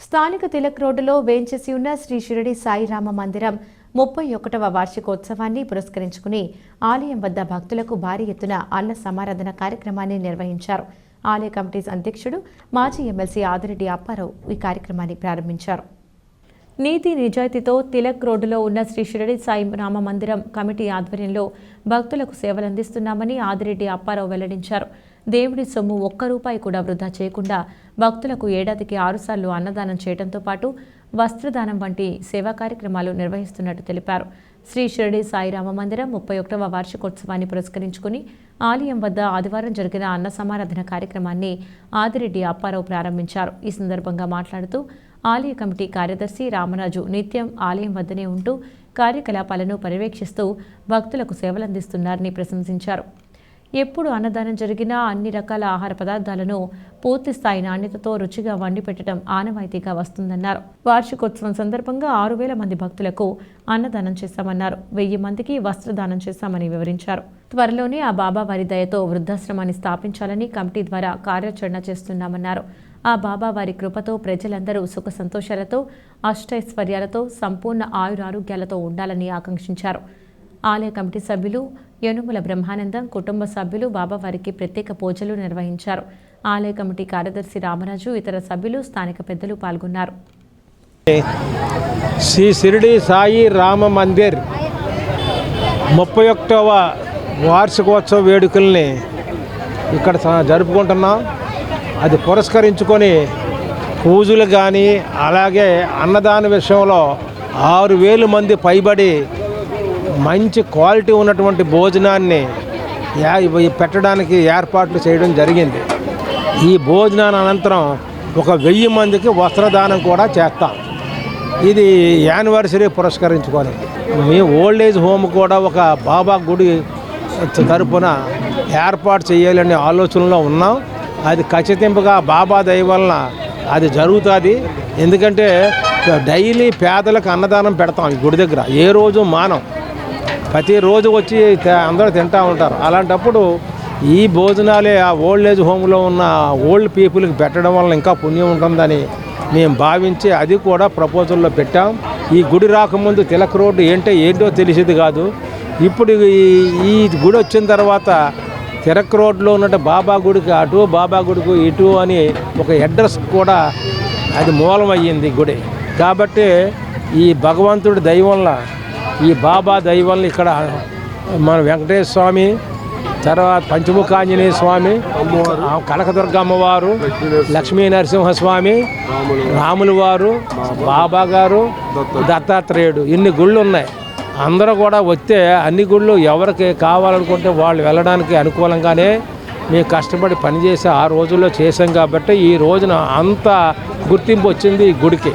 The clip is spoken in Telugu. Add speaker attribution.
Speaker 1: స్థానిక తిలక్ రోడ్డులో వేంచేసి ఉన్న శ్రీ షిరిడి సాయి రామ మందిరం 31వ వార్షికోత్సవాన్ని పురస్కరించుకుని ఆలయం వద్ద భక్తులకు భారీ ఎత్తున అన్న సమారాధన కార్యక్రమాన్ని నిర్వహించారు. ఆలయ కమిటీ అధ్యక్షుడు మాజీ ఎమ్మెల్సీ ఆదిరెడ్డి అప్పారావు ఈ కార్యక్రమాన్ని ప్రారంభించారు. నీతి నిజాయితీతో తిలక్ రోడ్డులో ఉన్న శ్రీ షిరిడి సాయి రామ మందిరం కమిటీ ఆధ్వర్యంలో భక్తులకు సేవలందిస్తున్నామని ఆదిరెడ్డి అప్పారావు వెల్లడించారు. దేవుడి సొమ్ము ఒక్క రూపాయి కూడా వృధా చేయకుండా భక్తులకు ఏడాదికి 6 సార్లు అన్నదానం చేయడంతో పాటు వస్త్రదానం వంటి సేవా కార్యక్రమాలు నిర్వహిస్తున్నట్టు తెలిపారు. శ్రీ షిరిడి సాయి రామ మందిరం 31వ వార్షికోత్సవాన్ని పురస్కరించుకుని ఆలయం వద్ద ఆదివారం జరిగిన అన్న సమారాధన కార్యక్రమాన్ని ఆదిరెడ్డి అప్పారావు ప్రారంభించారు. ఈ సందర్భంగా మాట్లాడుతూ ఆలయ కమిటీ కార్యదర్శి రామరాజు నిత్యం ఆలయం వద్దనే ఉంటూ కార్యకలాపాలను పర్యవేక్షిస్తూ భక్తులకు సేవలందిస్తున్నారని ప్రశంసించారు. ఎప్పుడు అన్నదానం జరిగినా అన్ని రకాల ఆహార పదార్థాలను పూర్తి స్థాయి నాణ్యతతో రుచిగా వండి పెట్టడం ఆనవాయితీగా వస్తుందన్నారు. వార్షికోత్సవం సందర్భంగా 6,000 మంది భక్తులకు అన్నదానం చేశామన్నారు. 1000 మందికి వస్త్రదానం చేశామని వివరించారు. త్వరలోనే ఆ బాబా వారి దయతో వృద్ధాశ్రమాన్ని స్థాపించాలని కమిటీ ద్వారా కార్యాచరణ చేస్తున్నామన్నారు. ఆ బాబా వారి కృపతో ప్రజలందరూ సుఖ సంతోషాలతో అష్టైశ్వర్యాలతో సంపూర్ణ ఆయురారోగ్యాలతో ఉండాలని ఆకాంక్షించారు. ఆలయ కమిటీ సభ్యులు యనుమల బ్రహ్మానందం కుటుంబ సభ్యులు బాబావారికి ప్రత్యేక పూజలు నిర్వహించారు. ఆలయ కమిటీ కార్యదర్శి రామరాజు ఇతర సభ్యులు స్థానిక పెద్దలు పాల్గొన్నారు.
Speaker 2: శ్రీ షిరిడి సాయి రామ మందిర్ 31వ వార్షికోత్సవ వేడుకల్ని ఇక్కడ జరుపుకుంటున్నాం. అది పురస్కరించుకొని పూజలు కానీ అలాగే అన్నదాన విషయంలో 6,000 మంది పైబడి మంచి క్వాలిటీ ఉన్నటువంటి భోజనాన్ని పెట్టడానికి ఏర్పాట్లు చేయడం జరిగింది. ఈ భోజనాన్ని అనంతరం ఒక 1000 మందికి వస్త్రదానం కూడా చేస్తాం. ఇది యానివర్సరీ పురస్కరించుకొని మీ ఓల్డ్ ఏజ్ హోమ్ కూడా ఒక బాబా గుడి తరపున ఏర్పాటు చేయాలనే ఆలోచనలో ఉన్నాం. అది ఖచ్చితంగా బాబా దయ వలన అది జరుగుతుంది. ఎందుకంటే డైలీ పేదలకు అన్నదానం పెడతాం ఈ గుడి దగ్గర. ఏ రోజు మానం, ప్రతిరోజు వచ్చి అందరూ తింటూ ఉంటారు. అలాంటప్పుడు ఈ భోజనాలే ఆ ఓల్డ్ ఏజ్ హోమ్లో ఉన్న ఓల్డ్ పీపుల్కి పెట్టడం వల్ల ఇంకా పుణ్యం ఉంటుందని మేము భావించి అది కూడా ప్రపోజల్లో పెట్టాం. ఈ గుడి రాకముందు తిలక్ రోడ్డు ఏంటో తెలిసేది కాదు. ఇప్పుడు ఈ గుడి వచ్చిన తర్వాత తిలక్ రోడ్లో ఉన్న బాబా గుడికి అటు, బాబా గుడికి ఇటు అని ఒక అడ్రస్ కూడా అది మూలమయ్యింది గుడి. కాబట్టి ఈ భగవంతుడి దయ వల్ల, ఈ బాబా దయ వల్ల ఇక్కడ మన వెంకటేశ్వర స్వామి, తర్వాత పంచముఖ ఆంజనేయ స్వామి, కనకదుర్గ అమ్మవారు, లక్ష్మీ నరసింహస్వామి, రాముల వారు, బాబా గారు, దత్తాత్రేయుడు, ఇన్ని గుళ్ళు ఉన్నాయి. అందరూ కూడా వస్తే అన్ని గుళ్ళు ఎవరికి కావాలనుకుంటే వాళ్ళు వెళ్ళడానికి అనుకూలంగానే మేము కష్టపడి పనిచేసి ఆ రోజుల్లో చేసాం. కాబట్టి ఈ రోజున అంత గుర్తింపు వచ్చింది ఈ గుడికి.